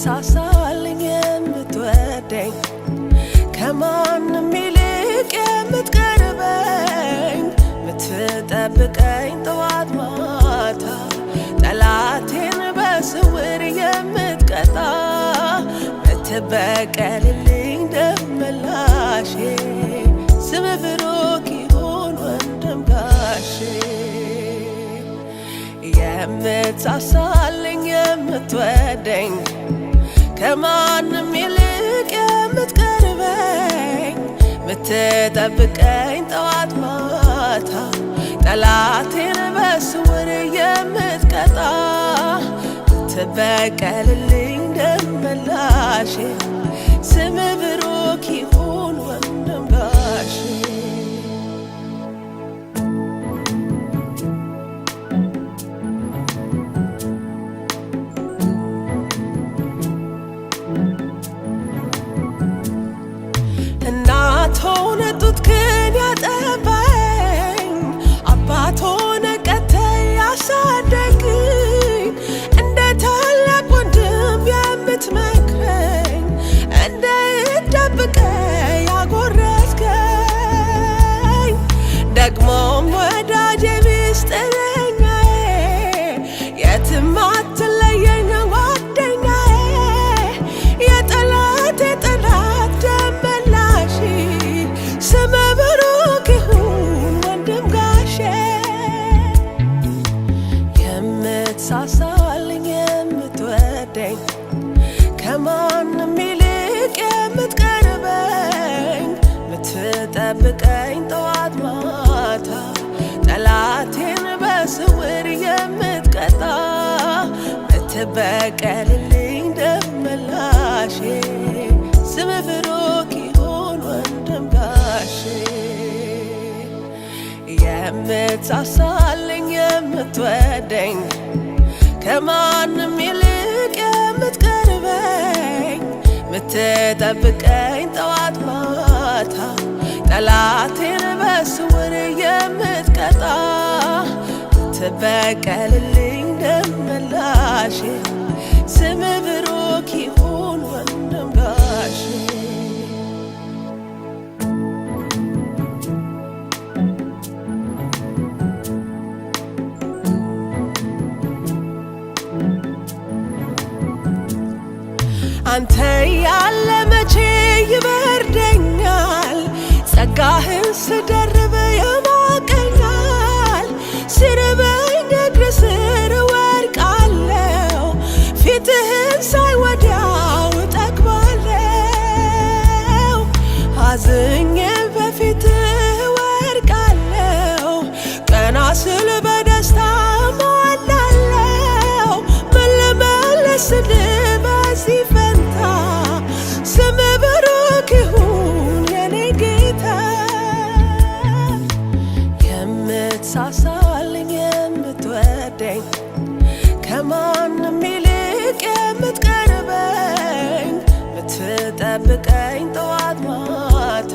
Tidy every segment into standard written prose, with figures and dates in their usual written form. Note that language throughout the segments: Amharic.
የምትሳሳልኝ የምትወደኝ ከማንም ይልቅ የምትቀርበኝ ምትጠብቀኝ ጠዋት ማታ ጠላቴን በስውር የምትቀጣ ምትበቀልልኝ ደመላሼ ስምህ ብሩክ ይሁን ወንድም ጋሼ የምትሳሳልኝ የምትወደኝ ከማንም ይልቅ የምትቀርበኝ ምትጠብቀኝ ጠዋት ማታ ጠላቴን በስውር የምትቀጣ ምትበቀልልኝ ደመላሼ ስምህ ብሩክ ይሁን ወንድም ጋሼ እናት ሆነ ጡትክን ያጠባኝ አባት ሆነ ቀተይ ያሳደግኝ እንደ ታላቅ ወንድም የምትመክረኝ እንዳይደብቀኝ ያጎረስከኝ ደግሞም ወዳጄ ሚስጥረኛዬ የትም አትለየኝ ጓደኛዬ የጠላቴ ጠላት ደመላሼ ስምህ ብሩክ ይሁን ወንድም ጋሼ የምትሳሳልኝ የምትወደኝ ከማንም ይልቅ የምትቀርበኝ ምትጠብቀኝ ጠዋት ማታ ጠላቴን በስውር የምትቀጣ ምትበቀልልኝ ደመላሼ ስምህ ብሩክ ይሁን ወንድም ጋሼ የምትሳሳልኝ የምትወደኝ ከማንም ይልቅ የምትቀርበኝ ምትጠብቀኝ ጠዋት ማታ ጠላቴን በስውር የምትቀጣ ምትበቀልልኝ ደመላሼ ስምህ ብሩክ ይሁን ወንድም ጋሼ አንተ ያለ መቼ ይበርደኛል ጸጋህን ስደርብ ያሞቀኛል ሲርበኝ እግር ስር ወድቃለሁ ፊትህን ሳይ ወዲያው እጠግባለሁ አዝኜ በፊትህ ወድቃለሁ ቀና ስል በደስታ እሞላለሁ ምን ልመልስልህ በዚህ ፈንታ ስምህ ብሩክ ይሁን የኔ ጌታ የምትሳሳልኝ የምትወደኝ ከማንም ይልቅ የምትቀርበኝ ምትጠብቀኝ ጠዋት ማታ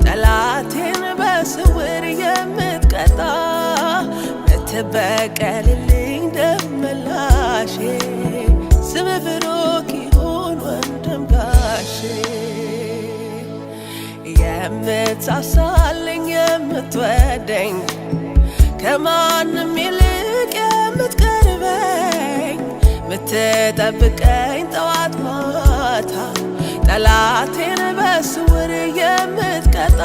ጠላቴን በስውር የምትቀጣ ምትበቀልልኝ ደመላሼ ስምህ ብሩክ ይሁን ወንድም ጋሼ የምትሳሳልኝ የምትወደኝ ከማንም ይልቅ የምትቀርበኝ ምትጠብቀኝ ጠዋት ማታ ጠላቴን በስውር የምትቀጣ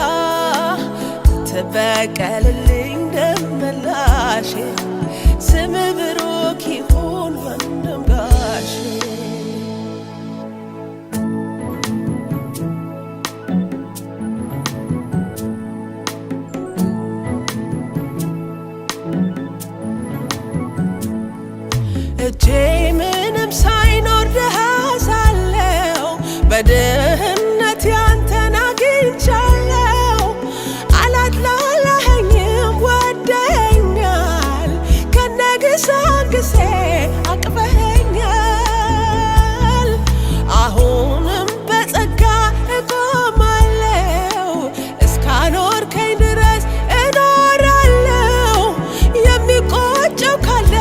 ምትበቀልልኝ ደመላሼ ስምህ ብሩክ ይሁን ወንድም ጋሼ እጄ ምንም ሳይኖር ድሃ ሳለሁ በድህነት ያንተን አግኝቻለሁ አላጥላላኸኝም ወደኸኛል ከነግሳንግሴ አቅፈኸኛል አሁንም በጸጋ እቆማለሁ እስካኖርከኝ ድረስ እኖራለሁ የሚቆጨው ካለ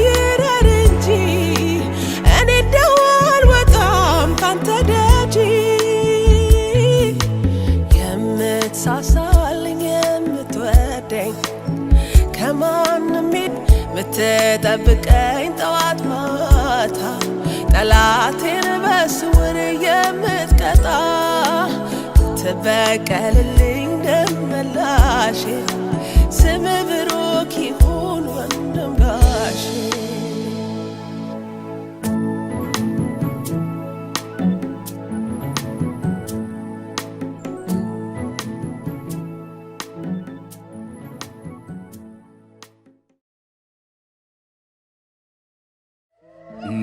ይረር እንጂ እኔ እንደው አልወጣ ምትጠብቀኝ ጠዋት ማታ ጠላቴን በስውር የምትቀጣ ትበቀልልኝ ደመላሼ ስም ብሩክ ይሁን ወንድም ጋሼ።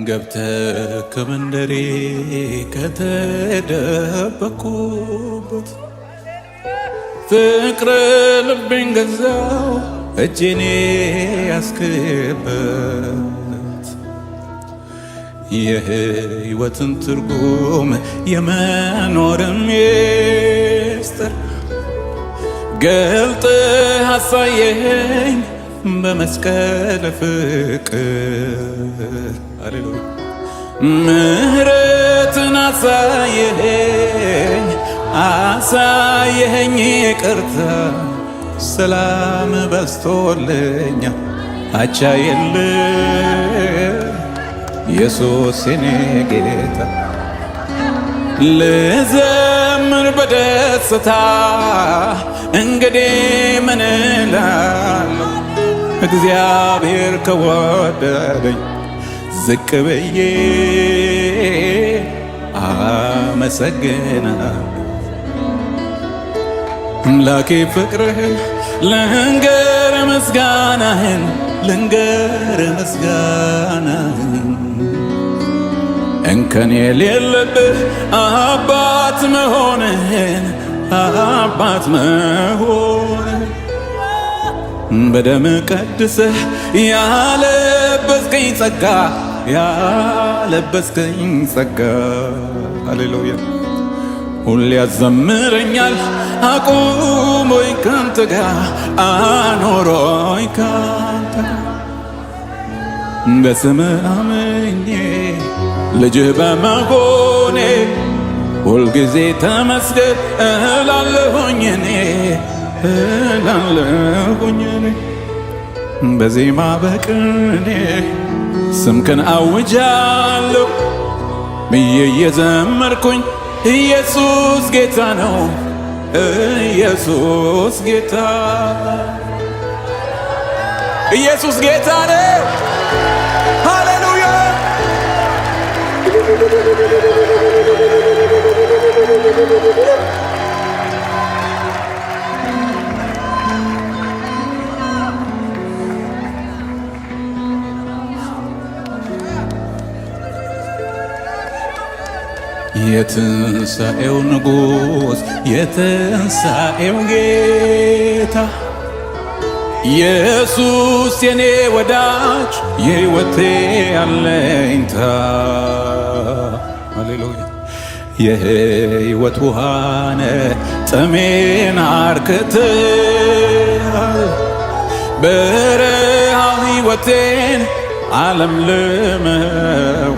ገብተህ ከመንደሬ ከተደበኩበት ፍቅር ልቤን ገዛው እጄኔ ያስክበት የሕይወትን ትርጉም የመኖርን ሚስጥር ገልጠህ አሳየኸኝ በመስቀል ፍቅር ሃሌሉያ ምህረትን አሳየኸኝ ይቅርታ ሰላም በዝቶልኛ አቻ የለ ኢየሱስ የኔ ጌታ ልዘምር በደስታ እንግዲህ ምን እላለሁ እግዚአብሔር ከወደደኝ ዝቅ ብዬ አመሰግናለሁ። አምላኬ ፍቅርህን ልንገር ምስጋናህን እንከን የሌለብህ አባት መሆንህን በደም ቀድሰህ ያለበስከኝ ጸጋ ሃሌሉያ ሁሌ ያዘምረኛል አቁሞኝ ካንተ ጋር አኖሮኝ ካንተ ጋር በስምህ አምኜ ልጅህ በመሆኔ ሁልጊዜ ተመስገን እላለሁኝ እኔ በዜማ በቅኔ ስምክን አውጃለሁ ብዬ እየዘመርኩኝ ኢየሱስ ጌታ ነው ኢየሱስ ጌታ ነው ሃሌሉያ የትንሣኤው ንጉሥ የትንሣኤው ጌታ ኢየሱስ የኔ ወዳጅ የሕይወቴ አለኝታ ሃሌሉያ የሕይወት ውሃነ ጥሜን አርክተሃል በረሃ ሕይወቴን ዓለም ልመዋል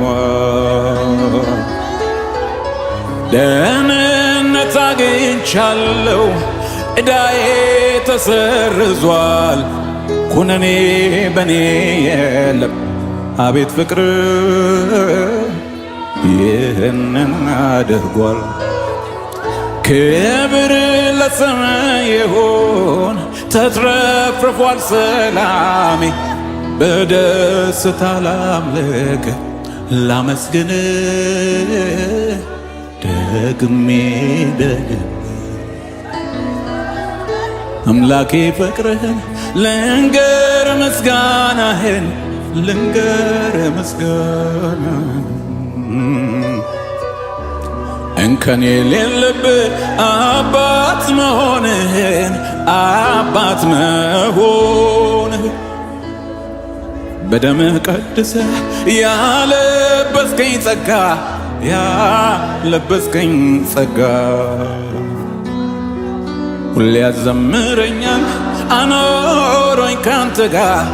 ደህንነት አግኝቻለሁ ዕዳዬ ተሰርዟል ኩነኔ በኔ የለም አቤት ፍቅር ይህንን አድርጓል ክብር ለሰማይ ይሁን ተትረፍርፏል ሰላሜ በደስታ ላምልክ ላመስግን ደግሜ አምላኬ ፍቅርህን ልንገር ምስጋናህን እንከን የሌለብህ አባት መሆንህን በደምህ ቀድሰህ ያለበስከኝ ጸጋ ሁሌ ያዘምረኛል አኖሮኝ ካንተ ጋር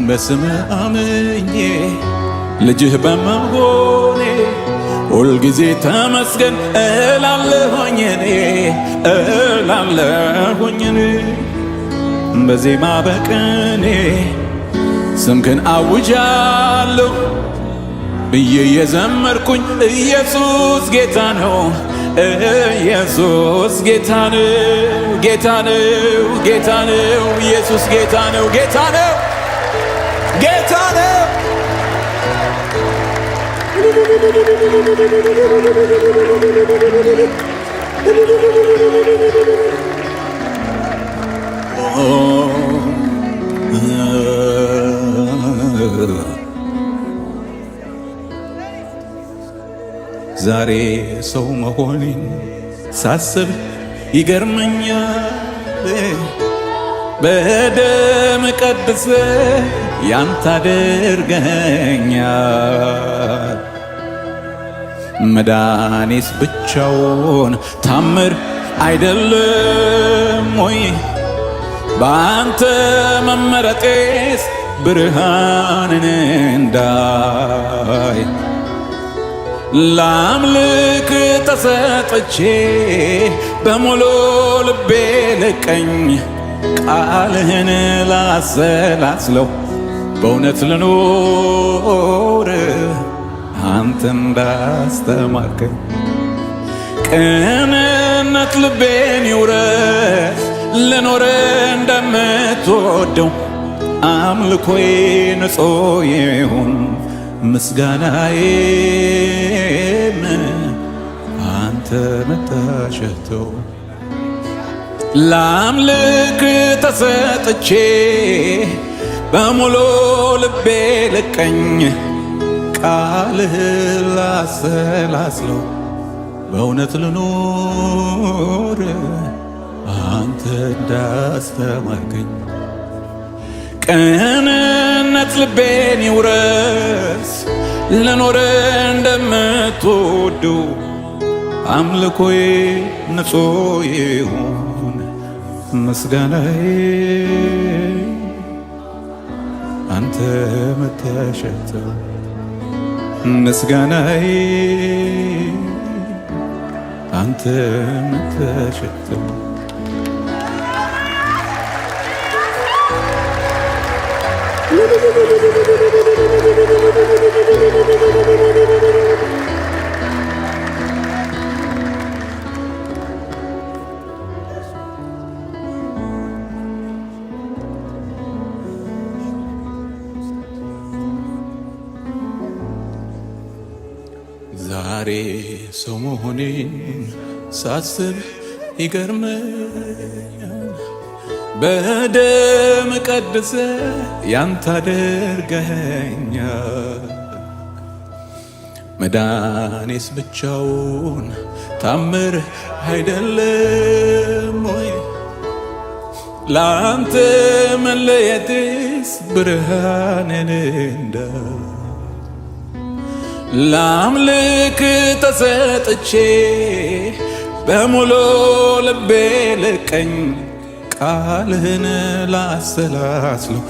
በስምህ አምኜ ልጅህ በመሆኔ ሁልጊዜ ተመስገን እላለሁኝ እኔ በዜማ በቅኔ ስምክን አውጃለሁ ብዬ የዘመርኩኝ ኢየሱስ ጌታ ነው ኢየሱስ ጌታ ነው ጌታ ነው ጌታ ነው ኢየሱስ ጌታ ነው ጌታ ነው ጌታ ነው ዛሬ ሰው መሆኔን ሳስብ ይገርመኛል በደም ቀድሰ ያንተ አድርገኛል መዳኔስ ብቻውን ታምር አይደለም ወይ በአንተ መመረጤስ ብርሃንን እንዳይ ላምልክ ተሰጥቼ በሙሉ ልቤ ልቀኝ ቃልህን ላሰላስለው በእውነት ልኖር አንተ እንዳስተማርከኝ ቅንነት ልቤን ይውረስ ልኖር እንደምትወደው አምልኮዬ ንጹሕ ይሁን ምስጋናዬም አንተ መታሸተው ላምልክ ተሰጥቼ በሙሉ ልቤ ልቀኝ ቃልህ ላሰላስለው በእውነት ልኖር አንተ እንዳስተማርከኝ ቅንነት ልቤን ይውረስ ልኖር እንደምትወዱ አምልኮዬ ንጹሕ ይሁን ምስጋናዬ አንተ መታሸተው ምስጋናዬ አንተ መታሸተው ዛሬ ሰው መሆኔን ሳስብ ይገርመኛል በደም ቀድሰ ያንተ አድርገኸኛል መዳኔስ ብቻውን ታምር አይደለም ወይ ለአንተ መለየትስ ብርሃንን እንዳይ ላምልክ ተሰጥቼ በሙሉ ልቤ ልቀኝ ቃልህን ላሰላስለው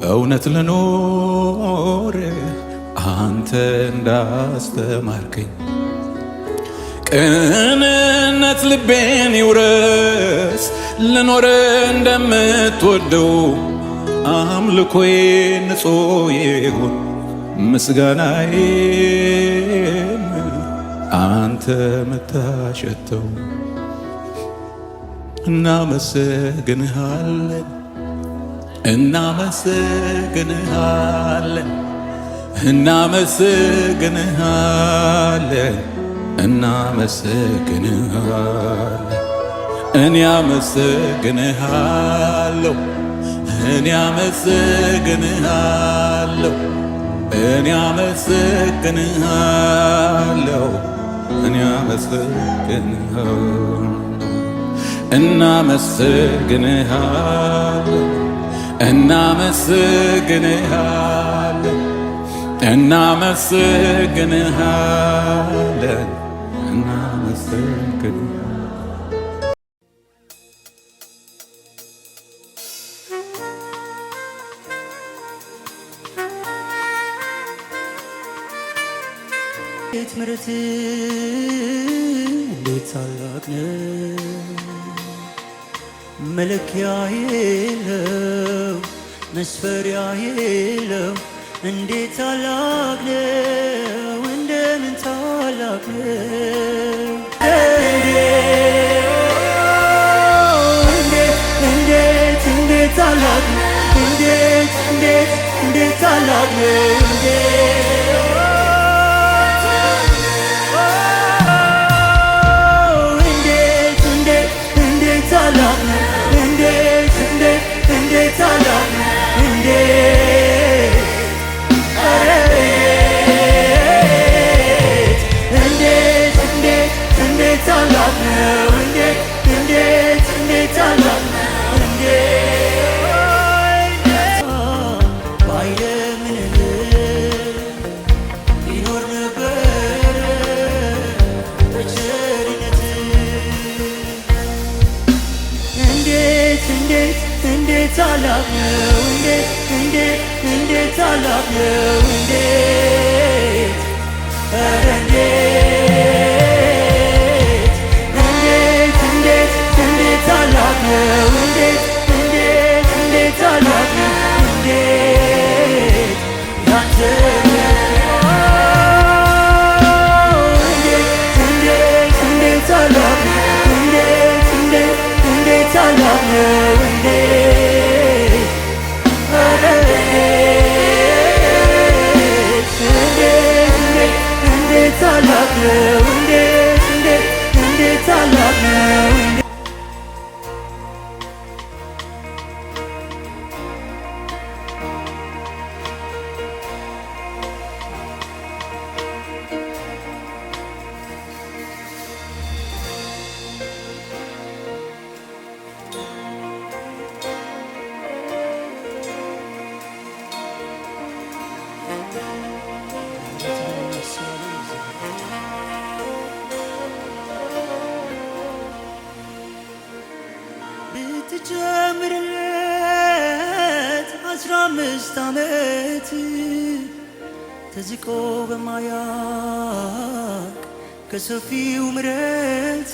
እውነት ልኖር አንተ እንዳስተማርከኝ ቅንነት ልቤን ይውረስ ልኖር እንደምትወደው አምልኮዬ ንጹሕ ይሁን ምስጋናዬም አንተ መታሸተው እናመሰግንሃለን እናመሰግንሃለን እናመሰግንሃለን እናመሰግንሃለን እኔ አመሰግንሃለሁ እኔ አመሰግንሃለሁ እኔ አመሰግንሃለሁ እኔ አመሰግንሃለሁ እናመሰግንሃለን እናመሰግንሃለን እናመሰግንሃለን እናመሰግንሃለን ጌቴ ምሕረት እንዴት ታላቅ ነው! መለኪያ የለው መስፈሪያ የለው እንዴት ታላቅ ነው! እንደምን ታላቅ ነው! እንዴት ታላቅ ነው! እንዴት ታላቅ ነው! እንዴት ታላቅ ነው! እንዴት ታላቅ ነው! እንዴት ታላቅ ነው! እንዴት ታላቅ ነው! እንዴት ያንተ እንዴት ታላቅ ነው! እንዴት ታላቅ ነው! ብትጨምርለት 15 ዓመት ተዝቆ በማያልቅ ከሰፊው ምሕረት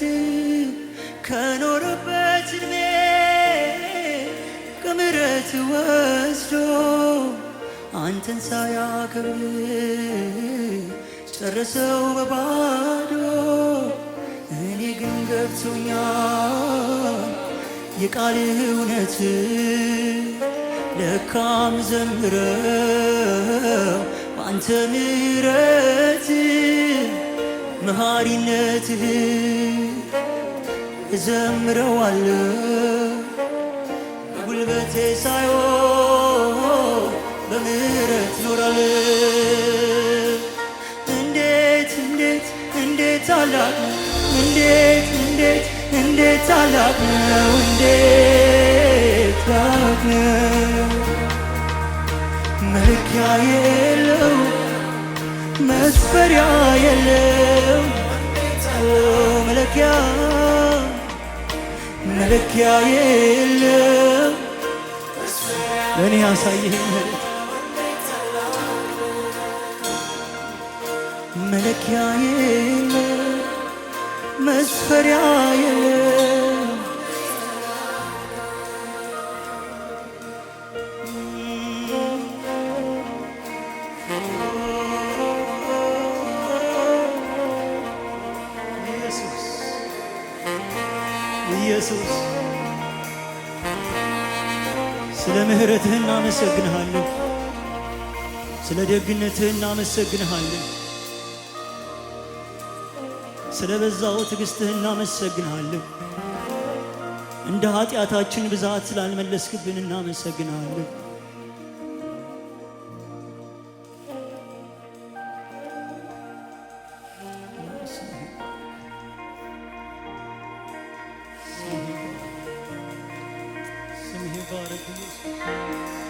ከኖረበት ዕድሜ ከምሕረት ወስዶ አንተን ሳያከብር ጨረሰው በባዶ። እኔ ግን ገብቶኛል የቃልህ እውነት ለካም ዘምረው በአንተ ምሕረት መሐሪነትህ እዘምረዋለሁ በጉልበቴ ሳይሆን በምሕረት ኖራለሁ። እንዴት ታላቅ ነው! እንዴት ታላቅ ነው! እንዴት ታላቅ ነው! መለኪያ የለው መስፈሪያ የለው መለኪያ የለው ለእኔ ያሳየኝ መለኪያ የለው መስፈሪያ የለው ኢየሱስ ስለ ምሕረትህ እናመሰግንሃለን፣ ስለ ደግነትህ እናመሰግንሃለን፣ ስለ በዛው ትዕግሥትህ እናመሰግንሃለን። እንደ ኃጢአታችን ብዛት ስላልመለስክብን እናመሰግንሃለን። ስምህ ይባረክ ኢየሱስ።